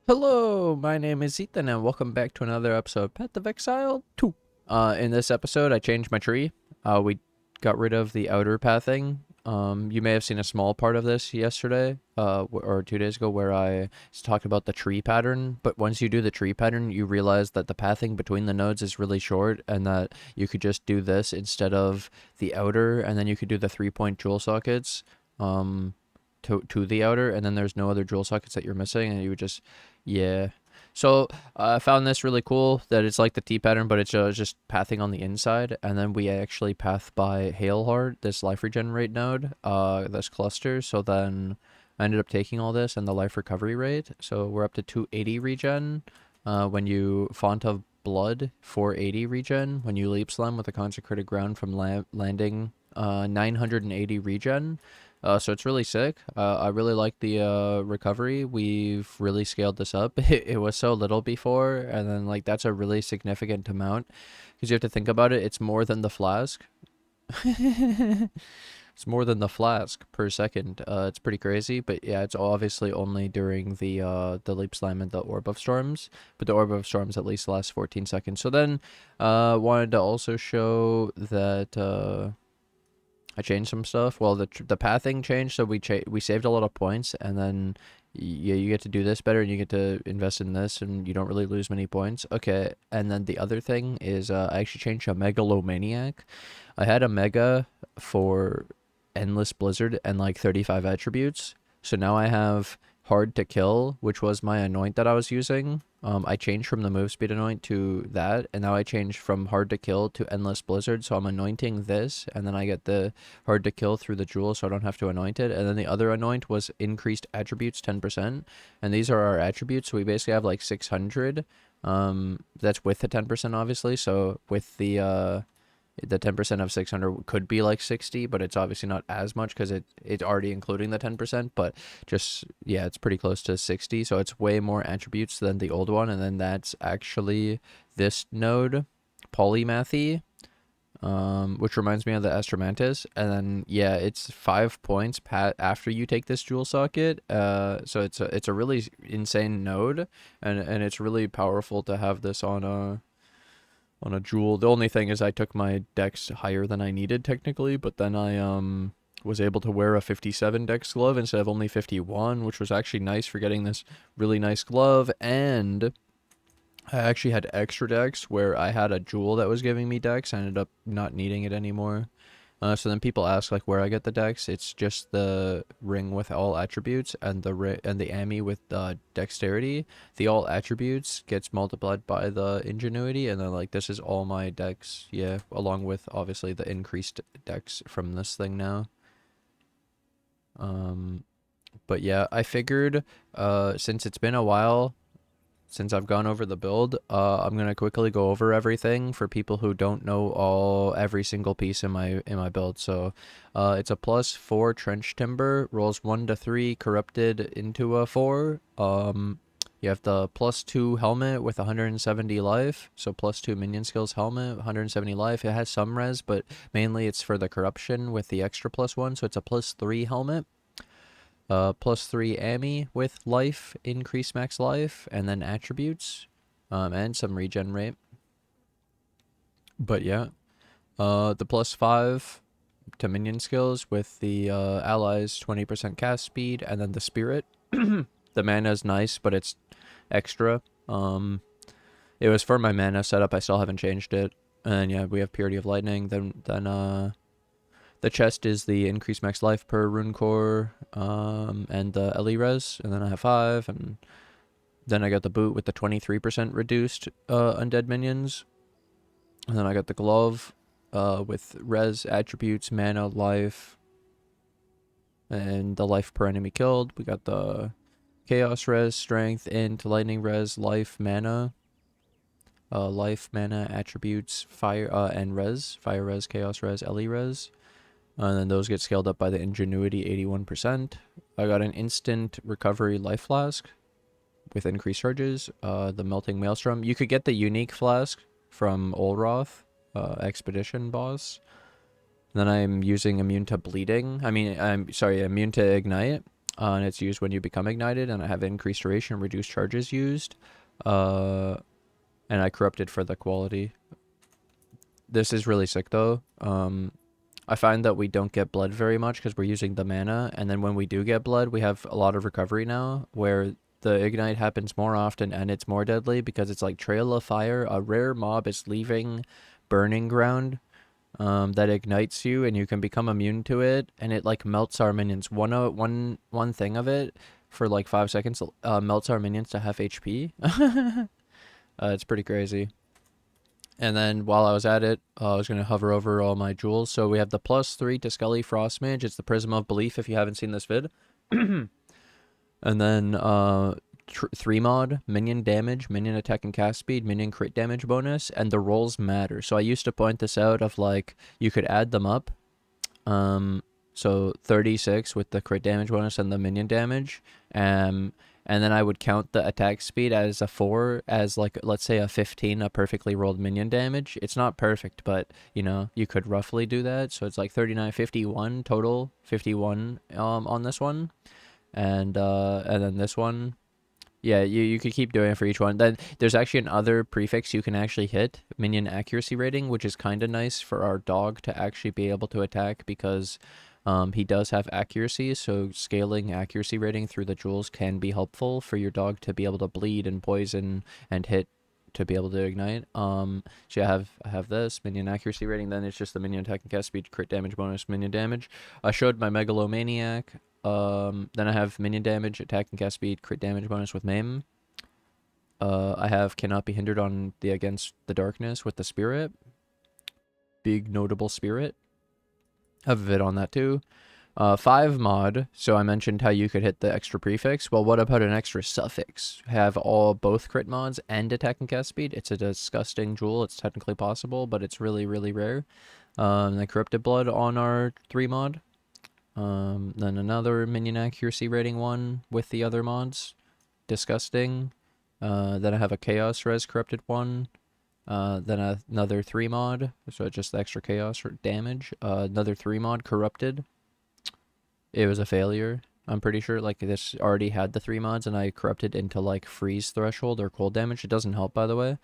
Hello, my name is Ethan, and welcome back to another episode of Path of Exile 2. In this episode, I changed my tree. We got rid of the outer pathing. You may have seen a small part of this yesterday, or 2 days ago, where I talked about the tree pattern. But once you do the tree pattern, you realize that the pathing between the nodes is really short, and that you could just do this instead of the outer, and then you could do the 3-point jewel sockets. To the outer, and then there's no other jewel sockets that you're missing, and you would just, yeah. So I found this really cool, that it's like the T pattern, but it's just pathing on the inside, and then we actually path by Hail Heart, this life regenerate node, this cluster. So then I ended up taking all this and the life recovery rate, so we're up to 280 regen. When you Font of Blood, 480 regen. When you Leap Slam with a Consecrated Ground from landing, 980 regen. So it's really sick. I really like the recovery. We've really scaled this up. It was so little before, and then like that's a really significant amount, because you have to think about it. It's more than the flask. It's more than the flask per second. It's pretty crazy, but yeah, it's obviously only during the Leap Slam and the Orb of Storms, but the Orb of Storms at least lasts 14 seconds. So then, wanted to also show that I changed some stuff. Well, the pathing changed, so we saved a lot of points, and then you get to do this better, and you get to invest in this, and you don't really lose many points. Okay, and then the other thing is I actually changed a Megalomaniac. I had a Mega for Endless Blizzard and like 35 attributes, so now I have Hard to Kill, which was my anoint that I was using. I changed from the move speed anoint to that, and now I changed from Hard to Kill to Endless Blizzard, so I'm anointing this, and then I get the Hard to Kill through the jewel, so I don't have to anoint it. And then the other anoint was increased attributes 10%, and these are our attributes, so we basically have like 600. That's with the 10%, obviously, so with the 10% of 600 could be like 60, but it's obviously not as much because it's already including the 10%, but just, yeah, it's pretty close to 60, so it's way more attributes than the old one. And then that's actually this node, Polymathy, which reminds me of the Astromantis. And then, yeah, it's 5 points after you take this jewel socket. So it's a really insane node, and it's really powerful to have this on a jewel. The only thing is I took my dex higher than I needed technically, but then I was able to wear a 57 dex glove instead of only 51, which was actually nice for getting this really nice glove. And I actually had extra dex where I had a jewel that was giving me dex. I ended up not needing it anymore. So then people ask like where I get the dex. It's just the ring with all attributes and the ami with dexterity. The all attributes gets multiplied by the ingenuity, and then like this is all my dex. Yeah, along with obviously the increased dex from this thing now. But yeah, I figured since it's been a while since I've gone over the build, I'm gonna quickly go over everything for people who don't know every single piece in my build. So, it's a +4 trench timber, rolls 1 to 3, corrupted into a 4. You have the +2 helmet with 170 life, so +2 minion skills helmet, 170 life. It has some res, but mainly it's for the corruption with the extra +1, so it's a +3 helmet. +3 ami with life, increase max life, and then attributes, and some regen rate. But yeah, the +5 to minion skills with the allies 20% cast speed, and then the spirit. The mana is nice, but it's extra. It was for my mana setup. I still haven't changed it. And yeah, we have Purity of Lightning. Then the chest is the increased max life per rune core, and the Ellie res, and then I have 5, and then I got the boot with the 23% reduced undead minions, and then I got the glove with res, attributes, mana, life, and the life per enemy killed. We got the chaos res, strength, int, lightning res, life, mana, attributes, fire, and res, fire res, chaos res, Ellie res. And then those get scaled up by the ingenuity 81%. I got an instant recovery life flask with increased charges. The melting maelstrom. You could get the unique flask from Olroth, expedition boss. And then I'm using immune to bleeding. I'm sorry, immune to ignite. And it's used when you become ignited, and I have increased duration, reduced charges used, and I corrupted for the quality. This is really sick though. I find that we don't get blood very much because we're using the mana, and then when we do get blood, we have a lot of recovery now, where the ignite happens more often and it's more deadly because it's like Trail of Fire. A rare mob is leaving burning ground that ignites you, and you can become immune to it, and it like melts our minions. One thing of it for like 5 seconds melts our minions to half HP. It's pretty crazy. And then while I was at it, I was going to hover over all my jewels. So we have the +3 to Skelly Frost Mage. It's the Prism of Belief if you haven't seen this vid. And then 3 mod, minion damage, minion attack and cast speed, minion crit damage bonus, and the rolls matter. So I used to point this out of like, you could add them up. So 36 with the crit damage bonus and the minion damage. And then I would count the attack speed as a 4, as like, let's say a 15, a perfectly rolled minion damage. It's not perfect, but you know, you could roughly do that. So it's like 39, 51 total, 51 on this one. And then this one, yeah, you could keep doing it for each one. Then there's actually another prefix you can actually hit, minion accuracy rating, which is kind of nice for our dog to actually be able to attack, because he does have accuracy, so scaling accuracy rating through the jewels can be helpful for your dog to be able to bleed and poison and hit to be able to ignite. So I have this minion accuracy rating. Then it's just the minion attack and cast speed, crit damage bonus, minion damage. I showed my Megalomaniac. Then I have minion damage, attack and cast speed, crit damage bonus with Maim. I have cannot be hindered on the against the darkness with the spirit. Big notable spirit. Have a vid on that too. 5 mod, so I mentioned how you could hit the extra prefix. Well, what about an extra suffix? Have both crit mods and attack and cast speed. It's a disgusting jewel. It's technically possible, but it's really, really rare. The Corrupted Blood on our 3 mod. Then another minion accuracy rating one with the other mods. Disgusting. Then I have a Chaos Res Corrupted one. Then another 3 mod, so just the extra chaos or damage. Another 3 mod, Corrupted. It was a failure, I'm pretty sure. Like, this already had the 3 mods, and I corrupted into like freeze threshold or cold damage. It doesn't help, by the way.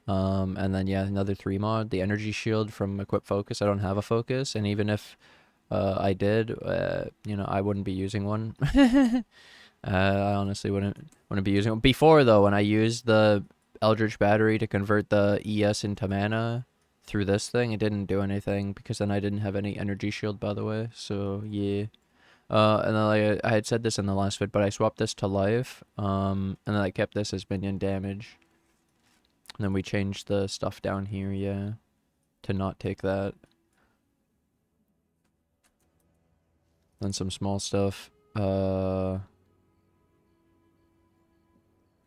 And then yeah, another 3 mod, the energy shield from Equip Focus. I don't have a focus, and even if I did, you know, I wouldn't be using one. I honestly wouldn't be using one. Before though, when I used the Eldritch Battery to convert the ES into mana through this thing, it didn't do anything, because then I didn't have any energy shield, by the way. So yeah. And then like, I had said this in the last vid, but I swapped this to life. And then I kept this as minion damage. And then we changed the stuff down here, yeah, to not take that. Then some small stuff. The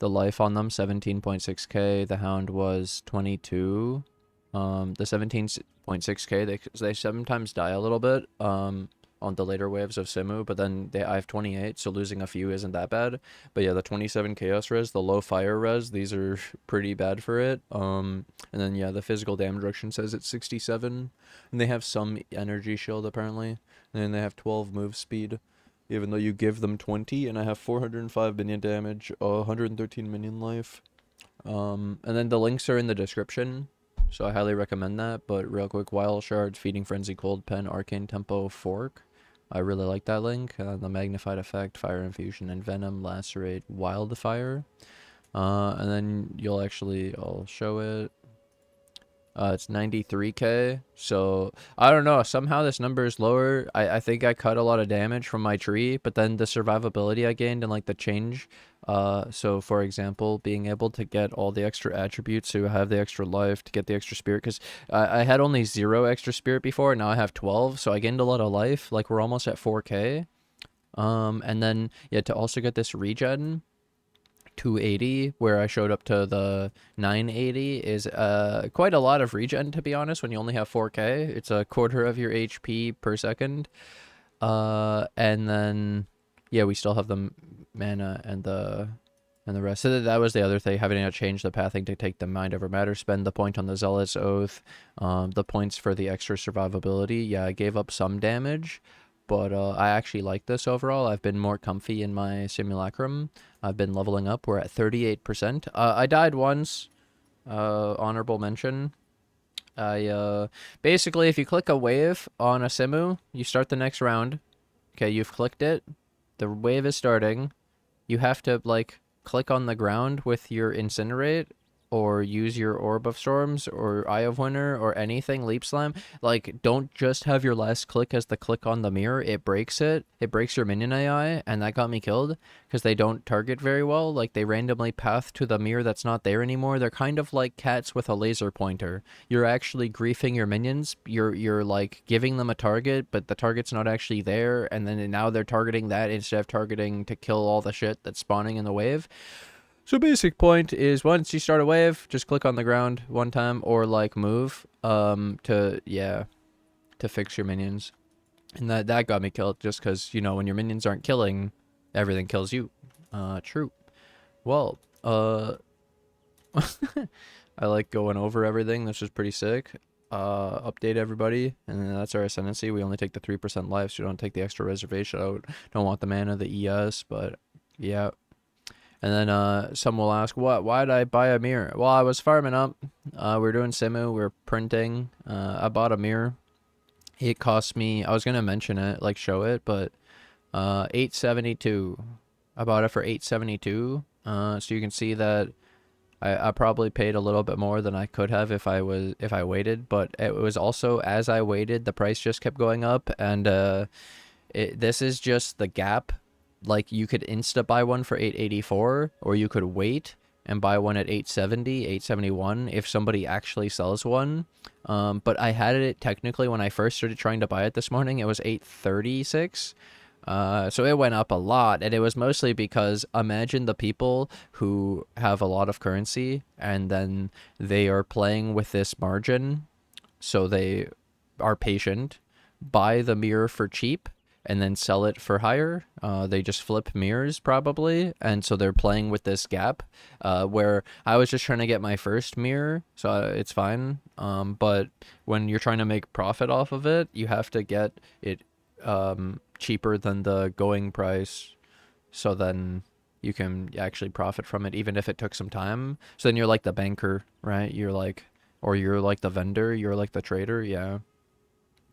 life on them, 17.6k. The Hound was 22. The 17.6k, they sometimes die a little bit on the later waves of Simu, but then I have 28, so losing a few isn't that bad. But yeah, the 27 chaos res, the low fire res, these are pretty bad for it. And then yeah, the physical damage reduction says it's 67, and they have some energy shield apparently, and then they have 12 move speed, even though you give them 20, and I have 405 minion damage, 113 minion life. And then the links are in the description, so I highly recommend that. But real quick, wildshards, feeding frenzy, cold pen, arcane tempo, fork. I really like that link. The magnified effect, fire infusion, Envenom, lacerate, wildfire. And then I'll show it. It's 93k, so I don't know, somehow this number is lower. I think I cut a lot of damage from my tree, but then the survivability I gained and like the change, so for example, being able to get all the extra attributes, so have the extra life, to get the extra spirit, because I had only 0 extra spirit before, now I have 12, so I gained a lot of life. Like, we're almost at 4k. And then yeah, to also get this regen 280, where I showed up to the 980, is quite a lot of regen, to be honest, when you only have 4k. It's a quarter of your HP per second. And then yeah, we still have the mana and the rest. So that was the other thing, having to change the pathing to take the mind over matter, spend the point on the Zealot's Oath, the points for the extra survivability. Yeah, I gave up some damage, but I actually like this overall. I've been more comfy in my Simulacrum. I've been leveling up. We're at 38%. I died once. Honorable mention. Basically, if you click a wave on a Simu, you start the next round. Okay, you've clicked it. The wave is starting. You have to, like, click on the ground with your Incinerate, or use your Orb of Storms, or Eye of Winter, or anything, Leap Slam. Like, don't just have your last click as the click on the mirror. It breaks it. It breaks your minion AI, and that got me killed, because they don't target very well. Like, they randomly path to the mirror that's not there anymore. They're kind of like cats with a laser pointer. You're actually griefing your minions. You're like, giving them a target, but the target's not actually there, and then now they're targeting that instead of targeting to kill all the shit that's spawning in the wave. So basic point is, once you start a wave, just click on the ground one time, or like move to fix your minions. And that got me killed, just because, you know, when your minions aren't killing, everything kills you. True. Well, I like going over everything. This was pretty sick. Update everybody, and then that's our ascendancy. We only take the 3% life, so you don't take the extra reservation out. Don't want the mana, the ES, but yeah. And then some will ask, why did I buy a mirror? Well, I was farming up. We're doing Simu, we're printing. I bought a mirror. It cost me, I was going to mention it, like show it, but 872. I bought it for 872. So you can see that I probably paid a little bit more than I could have if I waited, but it was also, as I waited, the price just kept going up, and this is just the gap. Like, you could insta buy one for 884, or you could wait and buy one at 870, 871 if somebody actually sells one. But I had it technically when I first started trying to buy it this morning. It was 836. So it went up a lot, and it was mostly because, imagine the people who have a lot of currency and then they are playing with this margin, so they are patient, buy the mirror for cheap, and then sell it for higher. They just flip mirrors probably, and so they're playing with this gap, where I was just trying to get my first mirror, so it's fine. But when you're trying to make profit off of it, you have to get it cheaper than the going price, so then you can actually profit from it, even if it took some time. So then you're like the banker, right? You're like, or you're like the vendor, you're like the trader, yeah.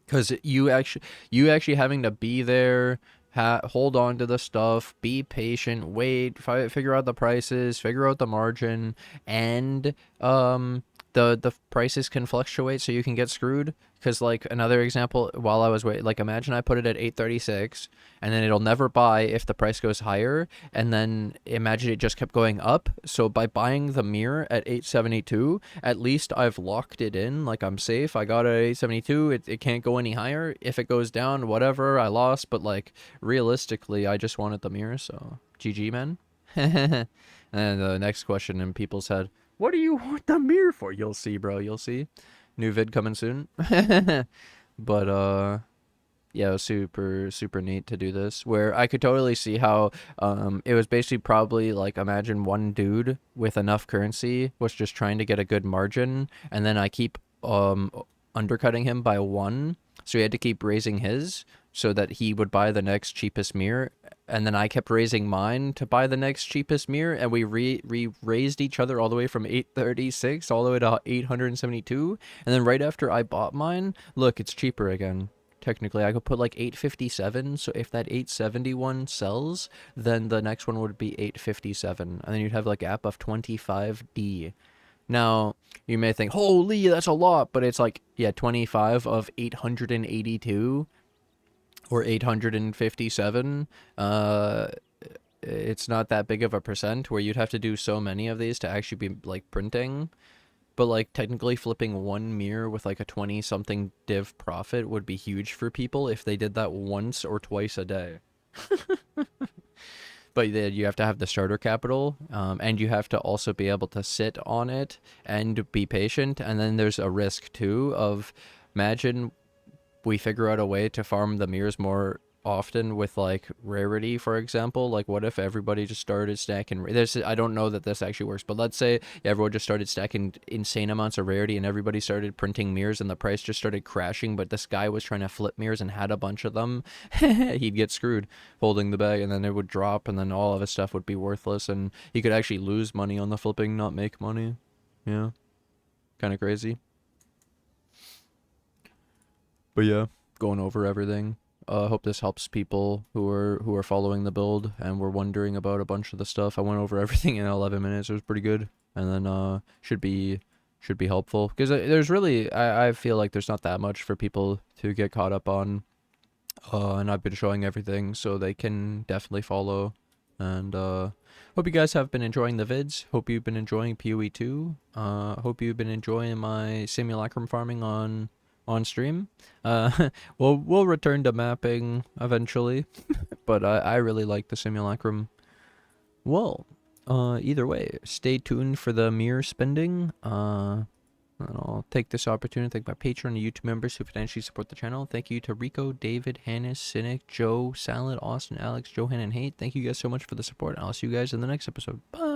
Because you actually having to be there, hold on to the stuff, be patient, wait, figure out the prices, figure out the margin, and the prices can fluctuate, so you can get screwed. Because, like, another example, while I was waiting, like, imagine I put it at 836, and then it'll never buy if the price goes higher, and then imagine it just kept going up. So by buying the mirror at 872, at least I've locked it in, like, I'm safe. I got it at 872, it can't go any higher. If it goes down, whatever, I lost, but, like, realistically, I just wanted the mirror, so GG, man. And the next question in people's head, what do you want the mirror for? You'll see, bro, you'll see. New vid coming soon. But yeah, it was super neat to do this, where I could totally see how it was basically probably like, imagine one dude with enough currency was just trying to get a good margin, and then I keep undercutting him by one, so he had to keep raising his so that he would buy the next cheapest mirror, and then I kept raising mine to buy the next cheapest mirror, and we raised each other all the way from 836 all the way to 872, and then right after I bought mine, look, it's cheaper again. Technically, I could put like 857, so if that 871 sells, then the next one would be 857, and then you'd have like a gap of 25D. Now, you may think, holy, that's a lot, but it's like, yeah, 25 of 882 or 857. It's not that big of a percent, where you'd have to do so many of these to actually be like printing. But like, technically flipping one mirror with like a 20 something div profit would be huge for people if they did that once or twice a day. But then you have to have the starter capital, and you have to also be able to sit on it and be patient. And then there's a risk too of, imagine we figure out a way to farm the mirrors more often with like rarity, for example. Like, what if everybody just started stacking this? I don't know that this actually works, but let's say everyone just started stacking insane amounts of rarity and everybody started printing mirrors and the price just started crashing, but this guy was trying to flip mirrors and had a bunch of them. He'd get screwed holding the bag, and then it would drop, and then all of his stuff would be worthless, and he could actually lose money on the flipping, not make money. Yeah, kind of crazy. But yeah, going over everything. I hope this helps people who are following the build and were wondering about a bunch of the stuff. I went over everything in 11 minutes. It was pretty good, and then should be helpful because there's really I feel like there's not that much for people to get caught up on, and I've been showing everything so they can definitely follow. And hope you guys have been enjoying the vids. Hope you've been enjoying PoE 2. Hope you've been enjoying my simulacrum farming on stream. We'll return to mapping eventually, but I really like the simulacrum. Well, either way, stay tuned for the mirror spending. And I'll take this opportunity to thank my Patreon and YouTube members who financially support the channel. Thank you to Rico, David, Hannes, Cynic, Joe, Salad, Austin, Alex, Johan, and Hate. Thank you guys so much for the support. I'll see you guys in the next episode. Bye.